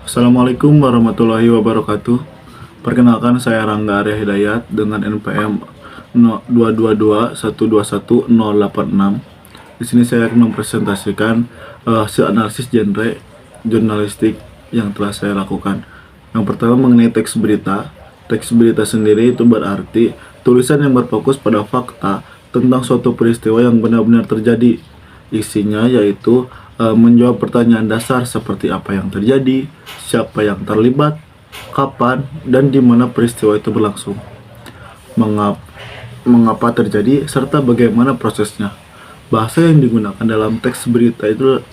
Assalamualaikum warahmatullahi wabarakatuh. Perkenalkan, saya Rangga Arya Hidayat dengan NPM 222121086. Di sini saya akan mempresentasikan hasil analisis genre jurnalistik yang telah saya lakukan. Yang pertama mengenai teks berita. Teks berita sendiri itu berarti tulisan yang berfokus pada fakta tentang suatu peristiwa yang benar-benar terjadi. Isinya yaitu menjawab pertanyaan dasar seperti apa yang terjadi, siapa yang terlibat, kapan, dan di mana peristiwa itu berlangsung, mengapa terjadi, serta bagaimana prosesnya. Bahasa yang digunakan dalam teks berita itu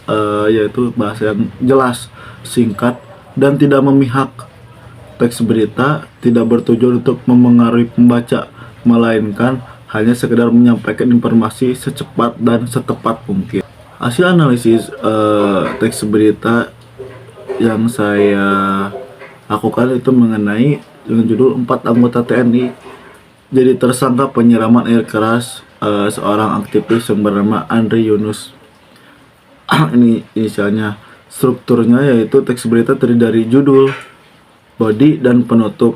yaitu bahasa yang jelas, singkat, dan tidak memihak. Teks berita tidak bertujuan untuk memengaruhi pembaca, melainkan hanya sekedar menyampaikan informasi secepat dan setepat mungkin. Hasil analisis teks berita yang saya lakukan itu mengenai dengan judul 4 anggota TNI jadi tersangka penyiraman air keras seorang aktivis yang bernama Andri Yunus. Ini inisialnya. Strukturnya yaitu teks berita terdiri dari judul, body, dan penutup.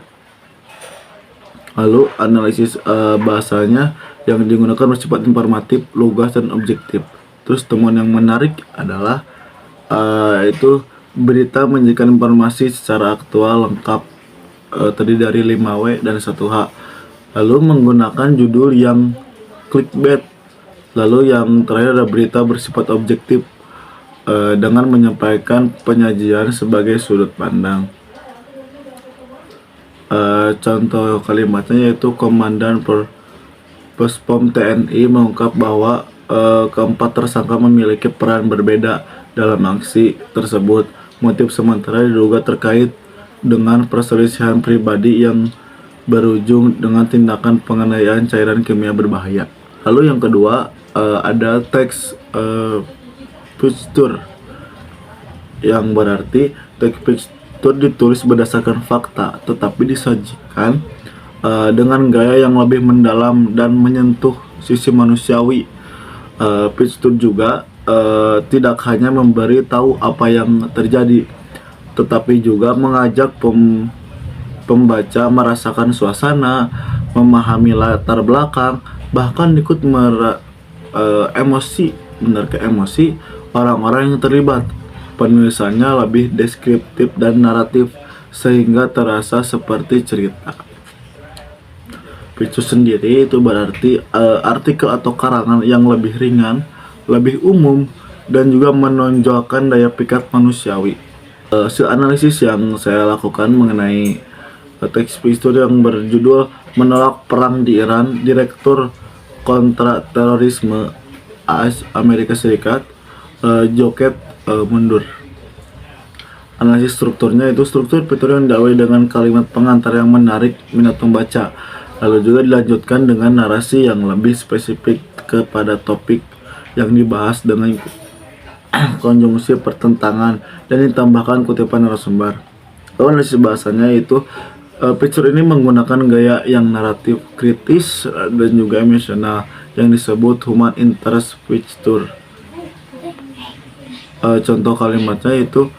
Lalu analisis bahasanya yang digunakan bersifat informatif, lugas, dan objektif. Terus temuan yang menarik adalah itu berita menyajikan informasi secara aktual, lengkap, terdiri dari 5W dan 1H. Lalu menggunakan judul yang clickbait. Lalu yang terakhir ada berita bersifat objektif dengan menyampaikan penyajian sebagai sudut pandang. Contoh kalimatnya yaitu Komandan Puspom TNI mengungkap bahwa keempat tersangka memiliki peran berbeda dalam aksi tersebut. Motif sementara diduga terkait dengan perselisihan pribadi yang berujung dengan tindakan penganiayaan cairan kimia berbahaya. Lalu yang kedua ada teks picture, yang berarti teks picture ditulis berdasarkan fakta tetapi disajikan dengan gaya yang lebih mendalam dan menyentuh sisi manusiawi. Picture juga tidak hanya memberi tahu apa yang terjadi, tetapi juga mengajak pembaca merasakan suasana, memahami latar belakang, bahkan ikut menerka emosi orang-orang yang terlibat. Penulisannya lebih deskriptif dan naratif sehingga terasa seperti cerita. Picture sendiri itu berarti artikel atau karangan yang lebih ringan, lebih umum, dan juga menonjolkan daya pikat manusiawi. Hasil analisis yang saya lakukan mengenai teks picture yang berjudul Menolak Perang di Iran, Direktur Kontraterorisme AS Amerika Serikat Joket mundur. Analisis strukturnya itu struktur picture yang diawali dengan kalimat pengantar yang menarik minat pembaca. Lalu juga dilanjutkan dengan narasi yang lebih spesifik kepada topik yang dibahas dengan konjungsi pertentangan dan ditambahkan kutipan narasumber. Lalu analisis bahasanya itu picture ini menggunakan gaya yang naratif, kritis, dan juga emosional yang disebut human interest picture. Contoh kalimatnya itu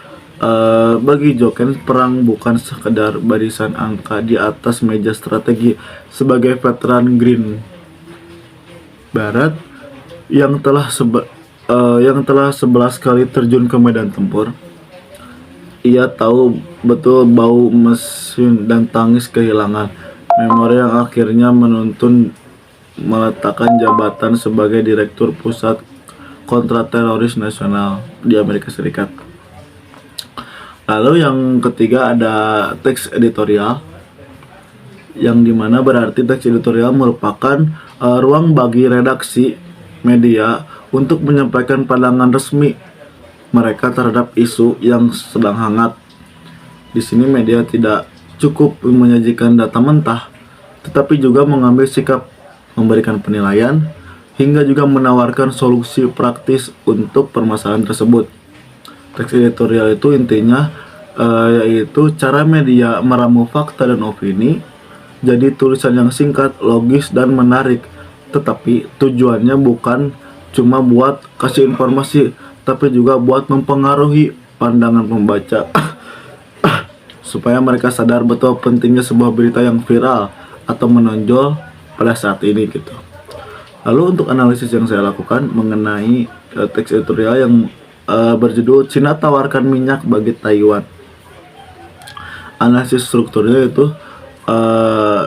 bagi Joken, perang bukan sekedar barisan angka di atas meja strategi. Sebagai veteran Green Barat yang telah 11 kali terjun ke medan tempur, ia tahu betul bau mesin dan tangis kehilangan. Memori yang akhirnya menuntun meletakkan jabatan sebagai Direktur Pusat Kontrateroris Nasional di Amerika Serikat. Lalu yang ketiga ada teks editorial, yang dimana berarti teks editorial merupakan ruang bagi redaksi media untuk menyampaikan pandangan resmi mereka terhadap isu yang sedang hangat. Di sini media tidak cukup menyajikan data mentah, tetapi juga mengambil sikap, memberikan penilaian, hingga juga menawarkan solusi praktis untuk permasalahan tersebut. Teks editorial itu intinya yaitu cara media meramu fakta dan opini jadi tulisan yang singkat, logis, dan menarik. Tetapi tujuannya bukan cuma buat kasih informasi, tapi juga buat mempengaruhi pandangan pembaca supaya mereka sadar betul pentingnya sebuah berita yang viral atau menonjol pada saat ini gitu. Lalu untuk analisis yang saya lakukan mengenai teks editorial yang berjudul Cina tawarkan minyak bagi Taiwan. Analisis strukturnya itu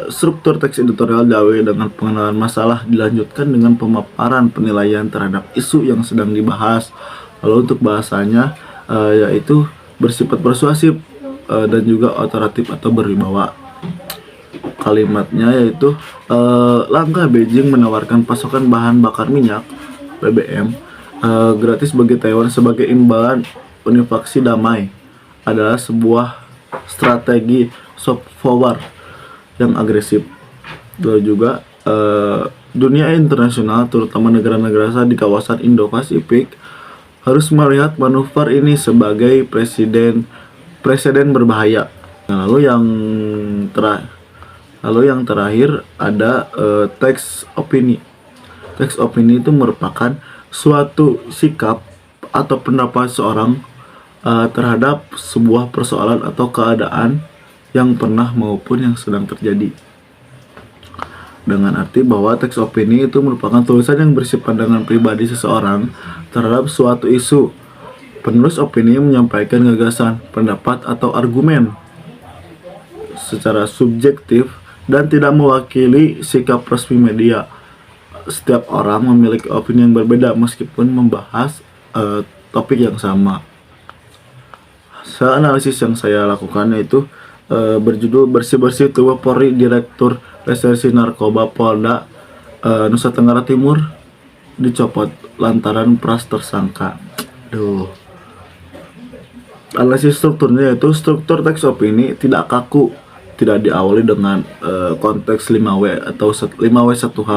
struktur teks editorial Dawe dengan pengenalan masalah dilanjutkan dengan pemaparan penilaian terhadap isu yang sedang dibahas. Lalu untuk bahasanya yaitu bersifat persuasif dan juga otoratif atau berwibawa. Kalimatnya yaitu langkah Beijing menawarkan pasokan bahan bakar minyak BBM gratis bagi Taiwan sebagai imbalan unifaksi damai adalah sebuah strategi soft power yang agresif. Lalu juga dunia internasional terutama negara-negara di kawasan Indo-Pasifik harus melihat manuver ini sebagai presiden berbahaya. Nah, lalu yang terakhir ada teks opini. Teks opini itu merupakan suatu sikap atau pendapat seorang terhadap sebuah persoalan atau keadaan yang pernah maupun yang sedang terjadi. Dengan arti bahwa teks opini itu merupakan tulisan yang bersifat pandangan pribadi seseorang terhadap suatu isu. Penulis opini menyampaikan gagasan, pendapat, atau argumen secara subjektif dan tidak mewakili sikap resmi media. Setiap orang memiliki opini yang berbeda meskipun membahas topik yang sama. Analisis yang saya lakukan yaitu berjudul Bersih-bersih Tubuh Polri, Direktur Reserse Narkoba Polda Nusa Tenggara Timur dicopot lantaran pras tersangka. Analisis strukturnya yaitu struktur teks opini tidak kaku, tidak diawali dengan konteks 5W atau 5W1H.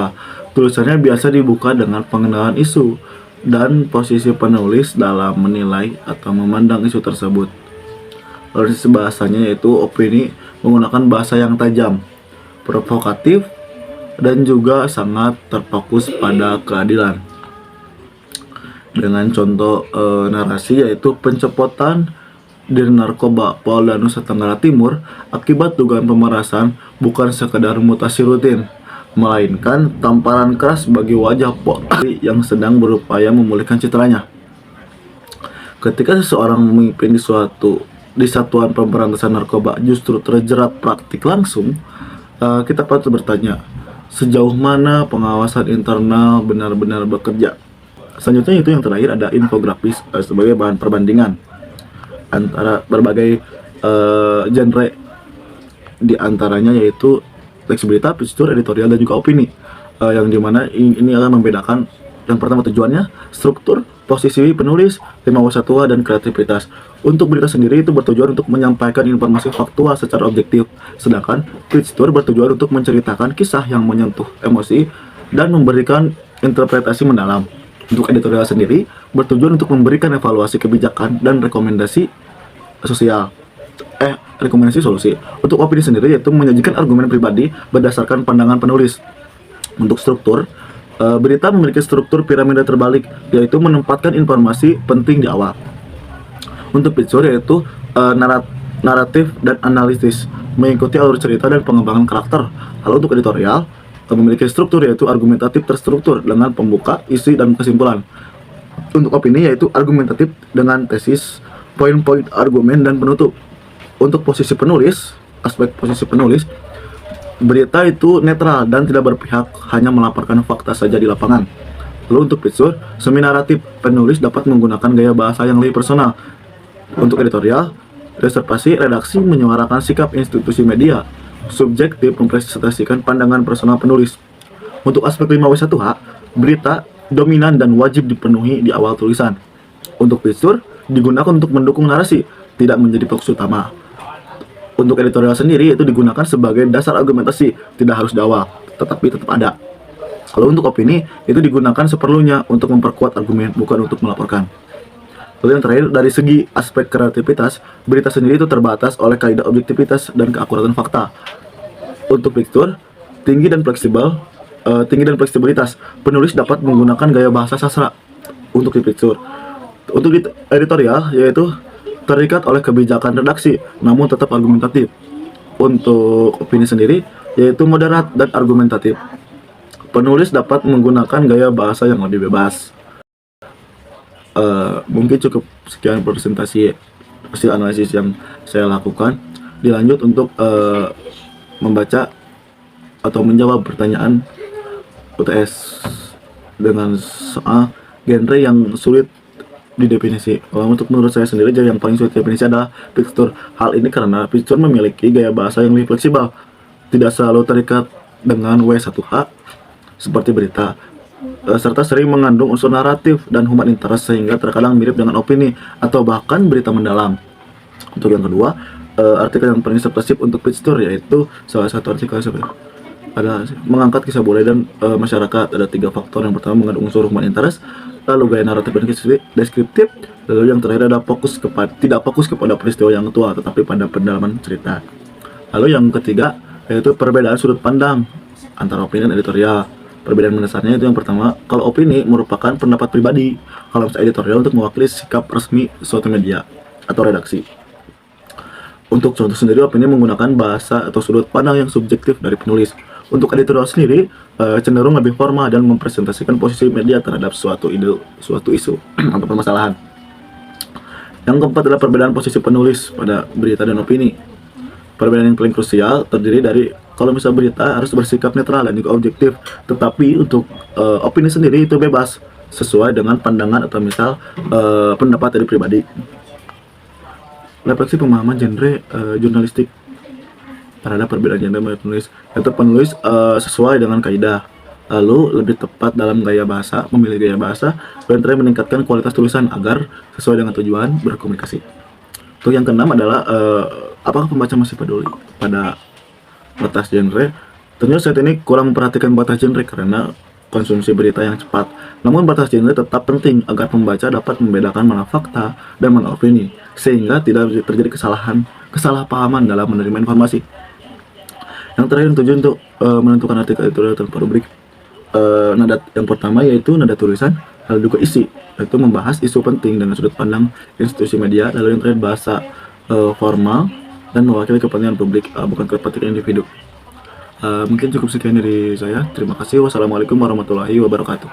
Tulisannya biasa dibuka dengan pengenalan isu dan posisi penulis dalam menilai atau memandang isu tersebut. Analisis bahasanya yaitu opini menggunakan bahasa yang tajam, provokatif, dan juga sangat terfokus pada keadilan. Dengan contoh narasi yaitu pencopotan Dir Narkoba Polda Nusa Tenggara Timur akibat dugaan pemerasan bukan sekedar mutasi rutin, melainkan tamparan keras bagi wajah Polri yang sedang berupaya memulihkan citranya. Ketika seseorang memimpin di satuan pemberantasan narkoba justru terjerat praktik langsung, kita patut bertanya, sejauh mana pengawasan internal benar-benar bekerja? Selanjutnya itu yang terakhir ada infografis sebagai bahan perbandingan antara berbagai genre, di antaranya yaitu teks berita, picture, editorial, dan juga opini, yang dimana ini akan membedakan yang pertama tujuannya, struktur, posisi penulis, 5W1H, dan kreativitas. Untuk berita sendiri itu bertujuan untuk menyampaikan informasi faktual secara objektif, sedangkan picture bertujuan untuk menceritakan kisah yang menyentuh emosi dan memberikan interpretasi mendalam. Untuk editorial sendiri bertujuan untuk memberikan evaluasi kebijakan dan rekomendasi solusi. Untuk opini sendiri yaitu menyajikan argumen pribadi berdasarkan pandangan penulis. Untuk struktur, berita memiliki struktur piramida terbalik, yaitu menempatkan informasi penting di awal. Untuk picture yaitu naratif dan analisis, mengikuti alur cerita dan pengembangan karakter. Lalu untuk editorial memiliki struktur yaitu argumentatif terstruktur dengan pembuka, isi, dan kesimpulan. Untuk opini yaitu argumentatif dengan tesis, poin-poin argumen, dan penutup. Untuk posisi penulis, aspek posisi penulis, berita itu netral dan tidak berpihak, hanya melaporkan fakta saja di lapangan. Lalu untuk picture, semi naratif, penulis dapat menggunakan gaya bahasa yang lebih personal. Untuk editorial, reservasi redaksi menyuarakan sikap institusi media, subjektif mempresentasikan pandangan personal penulis. Untuk aspek 5W1H, berita dominan dan wajib dipenuhi di awal tulisan. Untuk picture, digunakan untuk mendukung narasi, tidak menjadi fokus utama. Untuk editorial sendiri itu digunakan sebagai dasar argumentasi, tidak harus di awal, tetapi tetap ada. Kalau untuk opini, itu digunakan seperlunya untuk memperkuat argumen, bukan untuk melaporkan. Lalu yang terakhir, dari segi aspek kreativitas, berita sendiri itu terbatas oleh kaidah objektivitas dan keakuratan fakta. Untuk picture, tinggi dan fleksibilitas, penulis dapat menggunakan gaya bahasa sastra untuk di picture. Untuk editorial yaitu terikat oleh kebijakan redaksi, namun tetap argumentatif. Untuk opini sendiri, yaitu moderat dan argumentatif. Penulis dapat menggunakan gaya bahasa yang lebih bebas. Mungkin cukup sekian presentasi hasil analisis yang saya lakukan. Dilanjut untuk membaca atau menjawab pertanyaan UTS dengan soal genre yang sulit didefinisi. Untuk menurut saya sendiri, yang paling sulit didefinisi adalah picture. Hal ini karena picture memiliki gaya bahasa yang lebih fleksibel, tidak selalu terikat dengan W1H seperti berita, serta sering mengandung unsur naratif dan human interest sehingga terkadang mirip dengan opini atau bahkan berita mendalam. Untuk yang kedua, artikel yang paling spesifik untuk picture yaitu salah satu artikel ada mengangkat kisah budaya dan masyarakat. Ada 3 faktor. Yang pertama mengandung unsur human interest, lalu gaya naratif dan deskriptif, lalu yang terakhir ada tidak fokus kepada peristiwa yang tua tetapi pada pendalaman cerita. Lalu yang ketiga yaitu perbedaan sudut pandang antara opini dan editorial. Perbedaan mendasarnya itu yang pertama, kalau opini merupakan pendapat pribadi, kalau editorial untuk mewakili sikap resmi suatu media atau redaksi. Untuk contoh sendiri, opini menggunakan bahasa atau sudut pandang yang subjektif dari penulis. Untuk editorial sendiri, cenderung lebih formal dan mempresentasikan posisi media terhadap suatu isu atau permasalahan. Yang keempat adalah perbedaan posisi penulis pada berita dan opini. Perbedaan yang paling krusial terdiri dari kalau misal berita harus bersikap netral dan juga objektif, tetapi untuk opini sendiri itu bebas sesuai dengan pandangan atau misal pendapat dari pribadi. Refleksi pemahaman genre jurnalistik terhadap perbedaan genre menurut penulis, yaitu penulis sesuai dengan kaidah, lalu lebih tepat dalam gaya bahasa, memilih gaya bahasa, dan terakhir meningkatkan kualitas tulisan agar sesuai dengan tujuan berkomunikasi. Untuk yang keenam adalah apakah pembaca masih peduli pada batas genre? Tentunya saat ini kurang memperhatikan batas genre karena konsumsi berita yang cepat. Namun batas genre tetap penting agar pembaca dapat membedakan mana fakta dan mana opini, sehingga tidak terjadi kesalahpahaman dalam menerima informasi. Yang terakhir tujuan untuk menentukan artikel editorial tanpa rubrik. Nada yang pertama yaitu nada tulisan, lalu juga isi, yaitu membahas isu penting dengan sudut pandang institusi media. Lalu yang terakhir bahasa formal dan mewakili kepentingan publik, bukan kepentingan individu. Mungkin cukup sekian dari saya. Terima kasih. Wassalamualaikum warahmatullahi wabarakatuh.